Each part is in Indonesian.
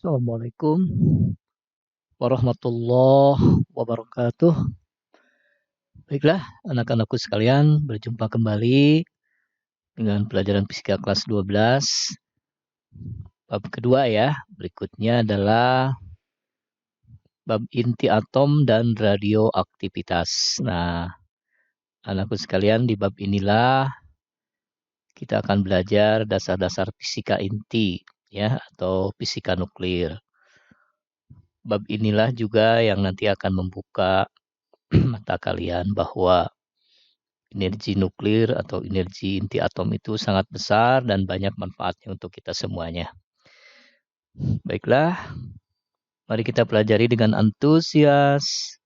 Assalamualaikum warahmatullahi wabarakatuh. Baiklah, anak-anakku sekalian, berjumpa kembali dengan pelajaran fisika kelas 12. Bab kedua ya. Berikutnya adalah bab inti atom dan radioaktivitas. Nah, anakku sekalian, di bab inilah kita akan belajar dasar-dasar fisika inti ya, atau fisika nuklir. Bab inilah juga yang nanti akan membuka mata kalian bahwa energi nuklir atau energi inti atom itu sangat besar dan banyak manfaatnya untuk kita semuanya. Baiklah, mari kita pelajari dengan antusias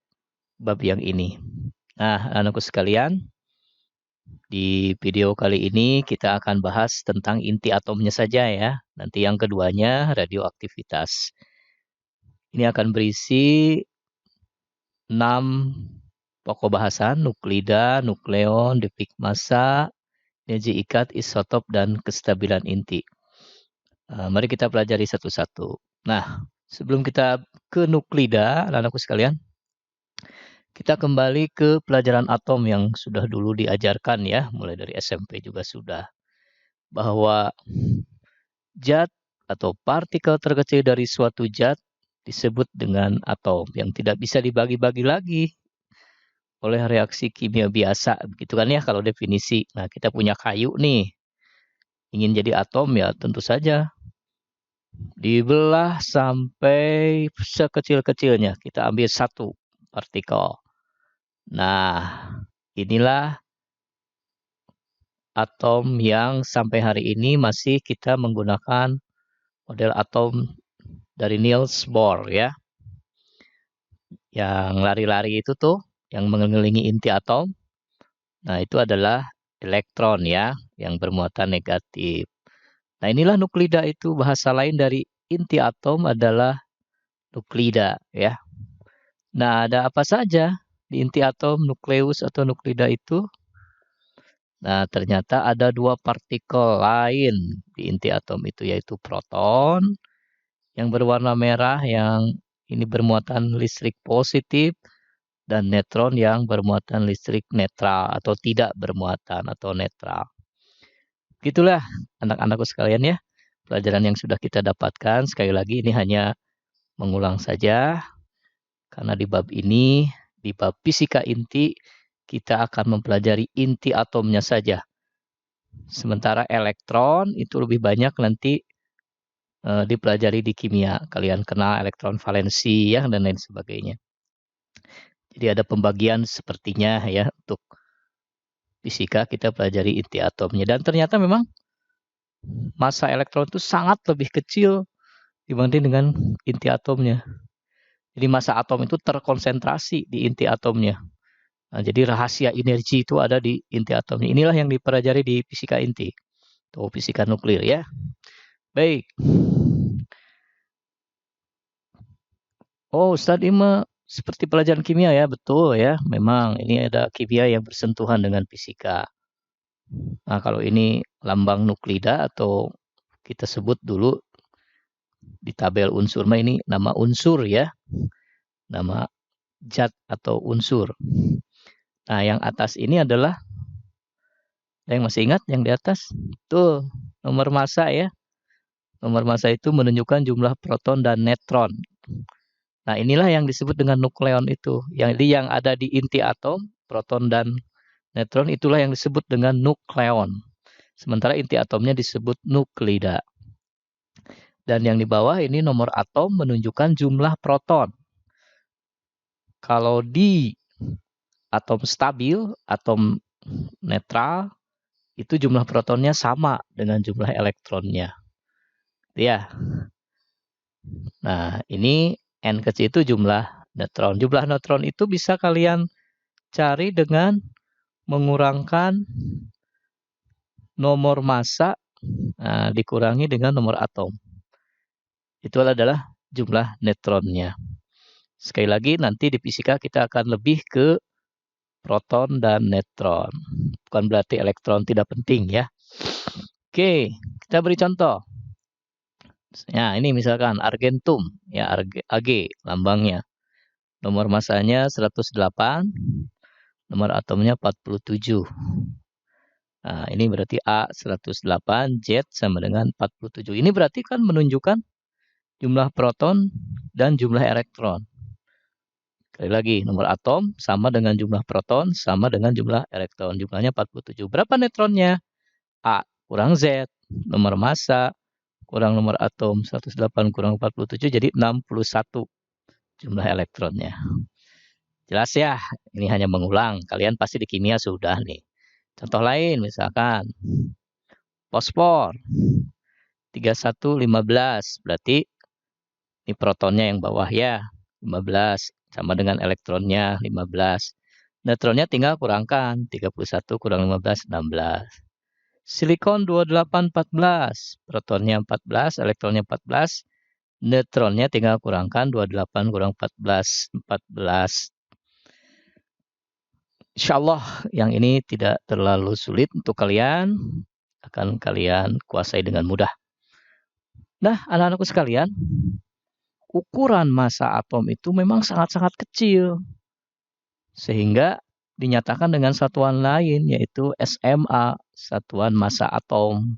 bab yang ini. Nah, anakku sekalian, di video kali ini kita akan bahas tentang inti atomnya saja ya. Nanti yang keduanya radioaktivitas. Ini akan berisi 6 pokok bahasan: nuklida, nukleon, detik massa, energi ikat, isotop, dan kestabilan inti. Mari kita pelajari satu-satu. Nah, sebelum kita ke nuklida, anak-anakku sekalian, kita kembali ke pelajaran atom yang sudah dulu diajarkan ya, mulai dari SMP juga sudah. Bahwa zat atau partikel terkecil dari suatu zat disebut dengan atom yang tidak bisa dibagi-bagi lagi oleh reaksi kimia biasa, begitu kan ya kalau definisi. Nah, kita punya kayu nih, ingin jadi atom ya tentu saja dibelah sampai sekecil-kecilnya. Kita ambil satu partikel. Nah, inilah atom yang sampai hari ini masih kita menggunakan model atom dari Niels Bohr ya. Yang lari-lari itu tuh, yang mengelilingi inti atom. Nah, itu adalah elektron ya, yang bermuatan negatif. Nah, inilah nuklida itu. Bahasa lain dari inti atom adalah nuklida ya. Nah, ada apa saja di inti atom, nukleus atau nuklida itu? Nah, ternyata ada 2 partikel lain di inti atom itu, yaitu proton yang berwarna merah yang ini bermuatan listrik positif, dan neutron yang bermuatan listrik netral atau tidak bermuatan atau netral. Begitulah anak-anakku sekalian ya, pelajaran yang sudah kita dapatkan. Sekali lagi ini hanya mengulang saja, karena di bab ini, di bab fisika inti, kita akan mempelajari inti atomnya saja. Sementara elektron itu lebih banyak nanti dipelajari di kimia. Kalian kenal elektron valensi ya, dan lain sebagainya. Jadi ada pembagian sepertinya ya, untuk fisika kita pelajari inti atomnya. Dan ternyata memang massa elektron itu sangat lebih kecil dibanding dengan inti atomnya. Jadi massa atom itu terkonsentrasi di inti atomnya. Nah, jadi rahasia energi itu ada di inti atomnya. Inilah yang dipelajari di fisika inti atau fisika nuklir ya. Baik. Oh, Ustadz, ini seperti pelajaran kimia ya, betul ya. Memang ini ada kimia yang bersentuhan dengan fisika. Nah, kalau ini lambang nuklida atau kita sebut dulu di tabel unsur, ini nama unsur ya. Nama zat atau unsur. Nah, yang atas ini adalah, yang masih ingat yang di atas? Tuh, nomor massa ya. Nomor massa itu menunjukkan jumlah proton dan neutron. Nah, inilah yang disebut dengan nukleon itu. Yang ada di inti atom, proton dan neutron, itulah yang disebut dengan nukleon. Sementara inti atomnya disebut nuklida. Dan yang di bawah ini nomor atom menunjukkan jumlah proton. Kalau di atom stabil, atom netral, itu jumlah protonnya sama dengan jumlah elektronnya. Ya. Nah, ini N kecil itu jumlah neutron. Jumlah neutron itu bisa kalian cari dengan mengurangkan nomor massa dikurangi dengan nomor atom. Itu adalah jumlah neutronnya. Sekali lagi nanti di fisika kita akan lebih ke proton dan neutron. Bukan berarti elektron tidak penting ya. Oke, kita beri contoh. Nah, ini misalkan argentum, ya Ag lambangnya. Nomor masanya 108, nomor atomnya 47. Nah, ini berarti A 108, Z sama dengan 47. Ini berarti kan menunjukkan jumlah proton dan jumlah elektron. Sekali lagi, nomor atom sama dengan jumlah proton sama dengan jumlah elektron. Jumlahnya 47. Berapa neutronnya? A kurang Z. Nomor massa kurang nomor atom 108 kurang 47 jadi 61 jumlah elektronnya. Jelas ya, ini hanya mengulang. Kalian pasti di kimia sudah nih. Contoh lain misalkan fosfor 3115 berarti ini protonnya yang bawah ya 15 sama dengan elektronnya 15. Neutronnya tinggal kurangkan 31 kurang 15 16. Silikon 2814, protonnya 14, elektronnya 14, neutronnya tinggal kurangkan 28 kurang 14 14. Insyaallah yang ini tidak terlalu sulit untuk kalian, akan kalian kuasai dengan mudah. Nah, anak-anakku sekalian, ukuran massa atom itu memang sangat-sangat kecil. Sehingga dinyatakan dengan satuan lain yaitu SMA, satuan massa atom.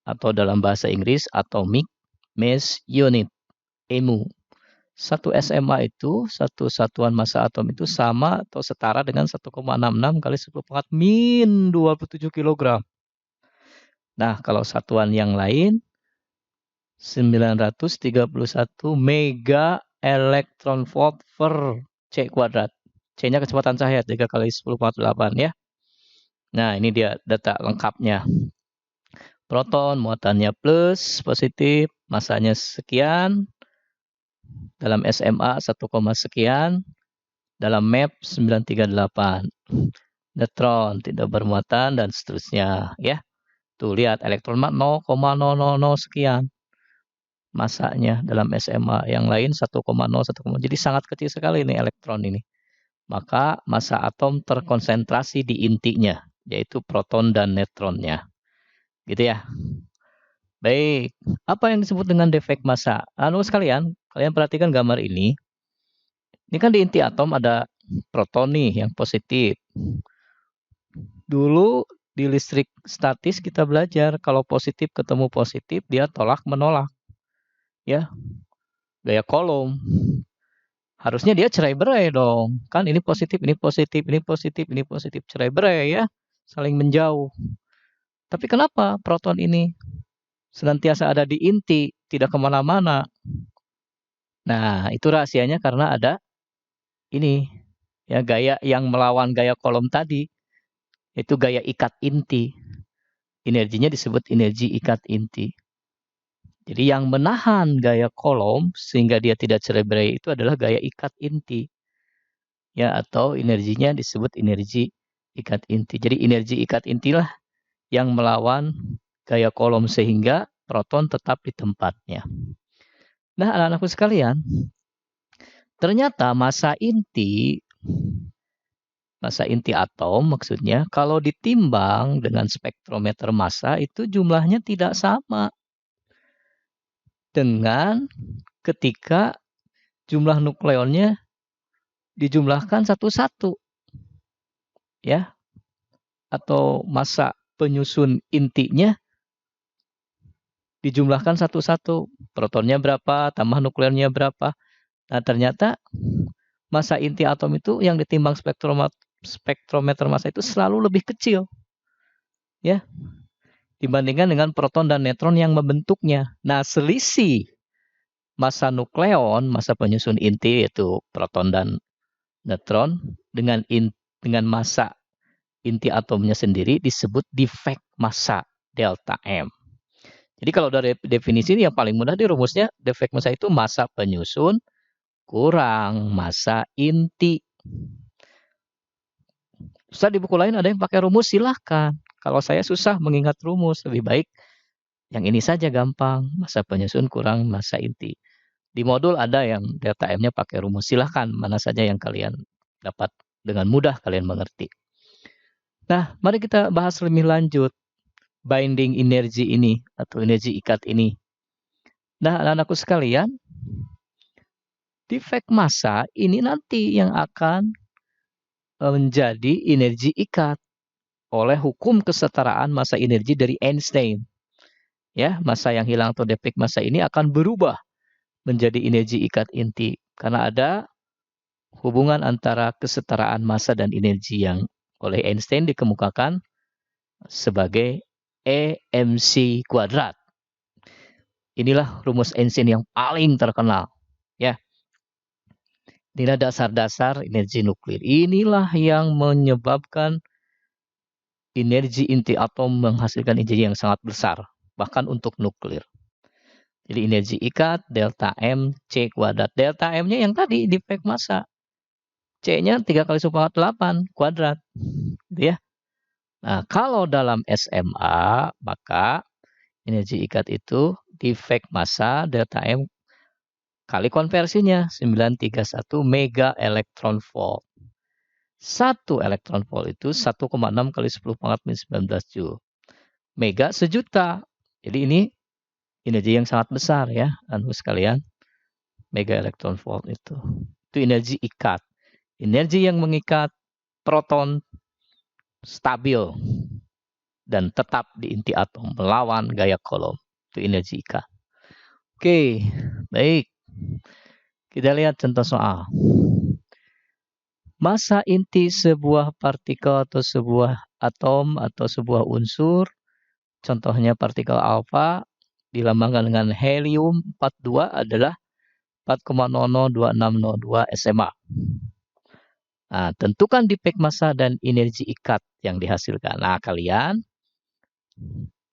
Atau dalam bahasa Inggris Atomic Mass Unit, EMU. Satu SMA itu, satu satuan massa atom itu sama atau setara dengan 1,66 kali 10 pangkat min 27 kg. Nah, kalau satuan yang lain 931 mega elektron volt per C kuadrat. C-nya kecepatan cahaya 3 kali 10 pangkat 8 ya. Nah, ini dia data lengkapnya. Proton muatannya plus, positif, masanya sekian. Dalam SMA 1, sekian. Dalam map 938. Neutron tidak bermuatan dan seterusnya ya. Tuh lihat elektron 0,000 sekian. Masanya dalam SMA yang lain 1,0 1, jadi sangat kecil sekali ini elektron ini. Maka massa atom terkonsentrasi di intinya yaitu proton dan neutronnya. Gitu ya. Baik, apa yang disebut dengan defek massa? Sekalian, kalian perhatikan gambar ini. Ini kan di inti atom ada proton nih yang positif. Dulu di listrik statis kita belajar kalau positif ketemu positif dia tolak menolak. Ya. Gaya Coulomb. Harusnya dia cerai-berai dong. Kan ini positif, ini positif, ini positif, ini positif, cerai-berai ya. Saling menjauh. Tapi kenapa proton ini senantiasa ada di inti, tidak kemana-mana? Nah, itu rahasianya karena ada ini ya gaya yang melawan gaya Coulomb tadi, yaitu gaya ikat inti. Energinya disebut energi ikat inti. Jadi yang menahan gaya Coulomb sehingga dia tidak cerai-berai itu adalah gaya ikat inti. Ya, atau energinya disebut energi ikat inti. Jadi energi ikat intilah yang melawan gaya Coulomb sehingga proton tetap di tempatnya. Nah, anak-anakku sekalian, ternyata massa inti atom maksudnya kalau ditimbang dengan spektrometer massa itu jumlahnya tidak sama dengan ketika jumlah nukleonnya dijumlahkan satu-satu. Ya. Atau massa penyusun intinya dijumlahkan satu-satu. Protonnya berapa, tambah nukleonnya berapa. Nah, ternyata massa inti atom itu yang ditimbang spektrometer massa itu selalu lebih kecil. Ya. Dibandingkan dengan proton dan neutron yang membentuknya. Nah, selisih massa nukleon, massa penyusun inti yaitu proton dan neutron dengan massa inti atomnya sendiri disebut defek massa delta M. Jadi kalau dari definisi ini yang paling mudah dirumusnya defek massa itu massa penyusun kurang massa inti. Susah di buku lain ada yang pakai rumus, silahkan. Kalau saya susah mengingat rumus, lebih baik yang ini saja gampang, massa penyusun kurang massa inti. Di modul ada yang delta M-nya pakai rumus, silahkan mana saja yang kalian dapat dengan mudah kalian mengerti. Nah, mari kita bahas lebih lanjut binding energi ini atau energi ikat ini. Nah, anak-anakku sekalian, defek massa ini nanti yang akan menjadi energi ikat oleh hukum kesetaraan massa energi dari Einstein. Ya, massa yang hilang atau defek massa ini akan berubah menjadi energi ikat inti karena ada hubungan antara kesetaraan massa dan energi yang oleh Einstein dikemukakan sebagai EMC kuadrat. Inilah rumus Einstein yang paling terkenal, ya. Inilah dasar-dasar energi nuklir. Inilah yang menyebabkan energi inti atom menghasilkan energi yang sangat besar, bahkan untuk nuklir. Jadi energi ikat delta M C kuadrat. Delta M-nya yang tadi defek massa. C-nya 3 kali 10⁸ kuadrat. Gitu ya. Nah, kalau dalam SMA, maka energi ikat itu defek massa delta M kali konversinya 931 mega elektron volt. 1 elektron volt itu 1,6 kali 10⁻⁹ Joule. Mega sejuta. Jadi ini energi yang sangat besar ya, anak sekalian. Mega elektron volt itu. Itu energi ikat. Energi yang mengikat proton stabil dan tetap di inti atom melawan gaya Coulomb. Itu energi ikat. Oke, baik. Kita lihat contoh soal. Massa inti sebuah partikel atau sebuah atom atau sebuah unsur, contohnya partikel alfa, dilambangkan dengan helium 42 adalah 4,002602 SMA. Nah, tentukan defek massa dan energi ikat yang dihasilkan. Nah, kalian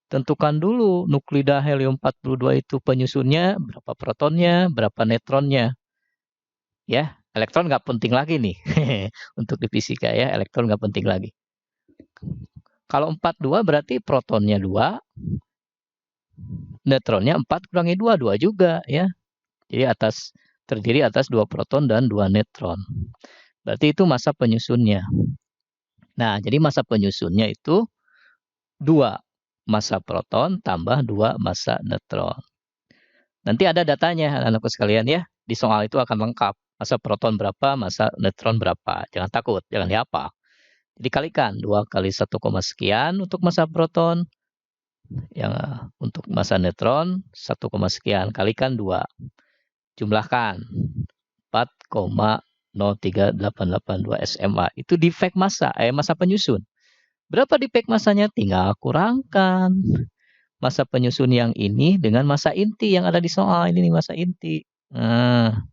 tentukan dulu nuklida helium 42 itu penyusunnya, berapa protonnya, berapa neutronnya. Ya, elektron nggak penting lagi nih. Untuk di fisika ya, elektron nggak penting lagi. Kalau 42 berarti protonnya 2, neutronnya 4 kurangi 2, 2 juga ya. Jadi terdiri atas 2 proton dan 2 neutron. Berarti itu massa penyusunnya. Nah, jadi massa penyusunnya itu 2 massa proton tambah 2 massa neutron. Nanti ada datanya anak-anakku sekalian ya. Di soal itu akan lengkap. Massa proton berapa, massa neutron berapa. Jangan takut, jangan dihafal. Jadi kalikan 2 kali 1, sekian untuk massa proton. Yang untuk massa neutron 1, sekian. Kalikan 2. Jumlahkan 4,03882 SMA. Itu defek massa, massa penyusun. Berapa defek massanya? Tinggal kurangkan massa penyusun yang ini dengan massa inti yang ada di soal. Ini nih massa inti. Nah,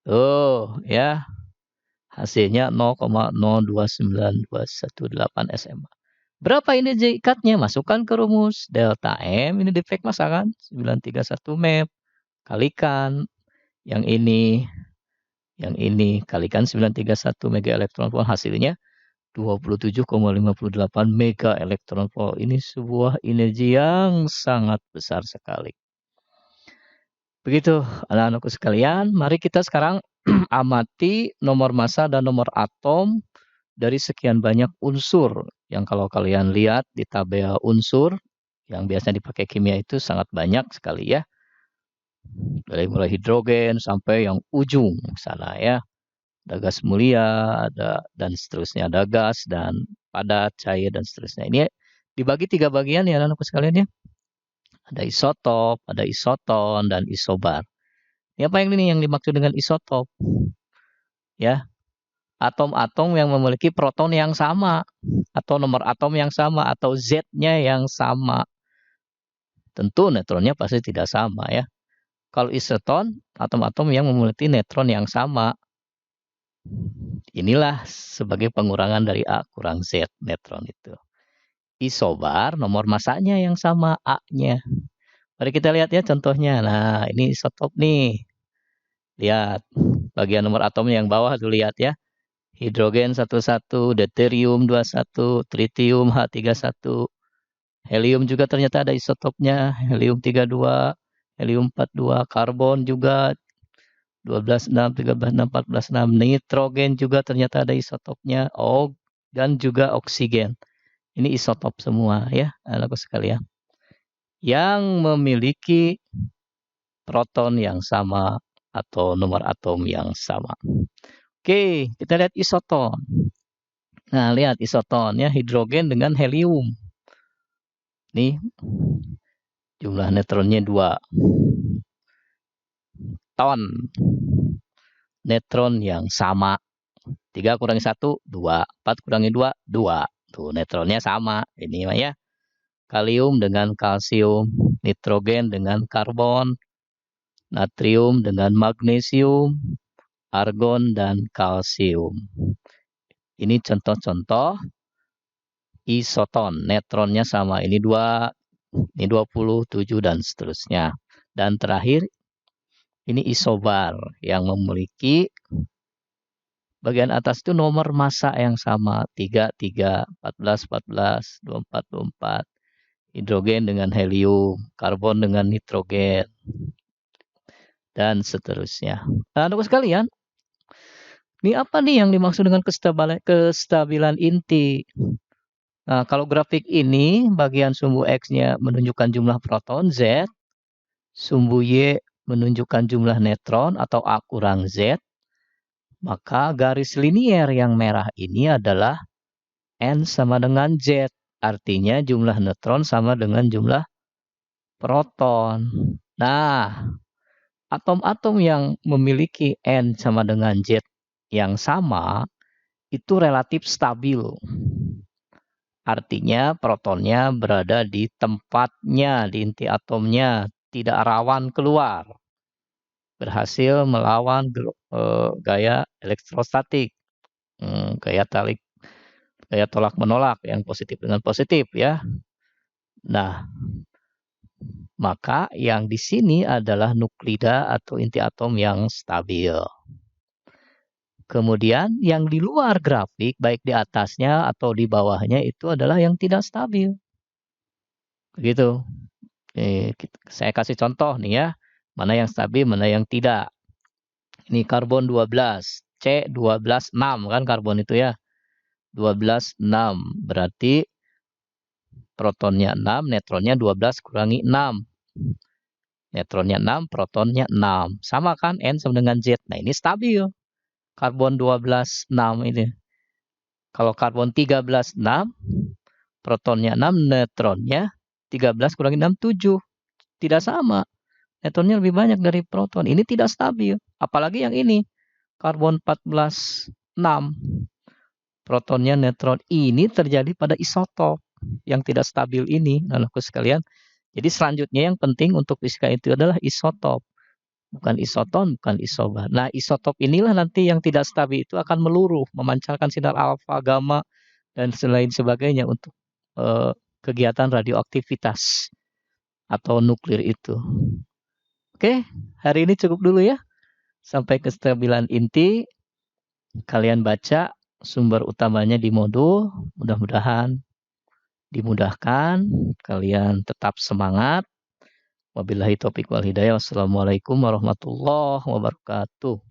tuh ya. Hasilnya 0,029218 SMA. Berapa energi ikatnya? Masukkan ke rumus. Delta M, ini defek massa kan? 931 mep. Kalikan yang ini kalikan 931 mega elektron volt, hasilnya 27,58 mega elektron volt. Ini sebuah energi yang sangat besar sekali. Begitu anak-anakku sekalian, mari kita sekarang amati nomor massa dan nomor atom dari sekian banyak unsur yang kalau kalian lihat di tabel unsur yang biasanya dipakai kimia itu sangat banyak sekali ya. Dari mulai hidrogen sampai yang ujung sana ya. Ada gas mulia, ada dan seterusnya, ada gas dan padat, cair dan seterusnya. Ini dibagi 3 bagian ya anak-anakku sekalian ya. Ada isotop, ada isoton dan isobar. Ini apa yang ini yang dimaksud dengan isotop? Ya, atom-atom yang memiliki proton yang sama atau nomor atom yang sama atau Z-nya yang sama. Tentu neutronnya pasti tidak sama ya. Kalau isoton, atom-atom yang memiliki neutron yang sama. Inilah sebagai pengurangan dari A kurang Z neutron itu. Isobar nomor massanya yang sama A-nya. Mari kita lihat ya contohnya. Nah, ini isotop nih. Lihat bagian nomor atomnya yang bawah tuh lihat ya. Hidrogen 11, deuterium 21, tritium H31. Helium juga ternyata ada isotopnya. Helium 32, helium 42, karbon juga 12,6, 13,6, 14,6. Nitrogen juga ternyata ada isotopnya. Dan juga oksigen. Ini isotop semua ya, anakku sekalian. Yang memiliki proton yang sama atau nomor atom yang sama. Oke, kita lihat isoton. Nah, lihat isotonnya hidrogen dengan helium. Nih, jumlah neutronnya 2 ton. Neutron yang sama. 3 kurangi 1, 2. 4 kurangi 2, 2. Tuh, neutronnya sama. Ini ya. Kalium dengan kalsium, nitrogen dengan karbon, natrium dengan magnesium, argon dan kalsium. Ini contoh-contoh isoton. Neutronnya sama. Ini 2, ini 20, 7 dan seterusnya. Dan terakhir ini isobar yang memiliki bagian atas itu nomor massa yang sama. 3, 3, 14, 14, 24, 24. Hidrogen dengan helium, karbon dengan nitrogen, dan seterusnya. Nah, anak sekalian, ini apa nih yang dimaksud dengan kestabilan inti? Nah, kalau grafik ini, bagian sumbu X-nya menunjukkan jumlah proton Z, sumbu Y menunjukkan jumlah neutron atau A kurang Z, maka garis linier yang merah ini adalah N sama dengan Z. Artinya jumlah neutron sama dengan jumlah proton. Nah, atom-atom yang memiliki N sama dengan Z yang sama itu relatif stabil. Artinya protonnya berada di tempatnya, di inti atomnya, tidak rawan keluar. Berhasil melawan gaya elektrostatik, gaya tolak menolak yang positif dengan positif ya. Nah, maka yang di sini adalah nuklida atau inti atom yang stabil. Kemudian yang di luar grafik, baik di atasnya atau di bawahnya itu adalah yang tidak stabil. Begitu. Saya kasih contoh nih ya, mana yang stabil, mana yang tidak. Ini karbon 12, C12, 6 kan karbon itu ya. 12, 6, berarti protonnya 6, neutronnya 12 kurangi 6. Neutronnya 6, protonnya 6. Sama kan, N sama dengan Z. Nah ini stabil. Karbon 12, 6 ini. Kalau karbon 13, 6, protonnya 6, neutronnya 13 kurangi 6, 7. Tidak sama. Neutronnya lebih banyak dari proton. Ini tidak stabil. Apalagi yang ini. Karbon 14, 6. Protonnya neutron. Ini terjadi pada isotop yang tidak stabil ini. Anakku sekalian. Jadi selanjutnya yang penting untuk fisika itu adalah isotop. Bukan isoton, bukan isobar. Nah, isotop inilah nanti yang tidak stabil itu akan meluruh, memancarkan sinar alfa, gamma, dan selain sebagainya untuk kegiatan radioaktivitas atau nuklir itu. Oke, hari ini cukup dulu ya. Sampai kestabilan inti, kalian baca sumber utamanya di modul. Mudah-mudahan dimudahkan, kalian tetap semangat. Wabillahi taufiq wal hidayah. Wassalamualaikum warahmatullahi wabarakatuh.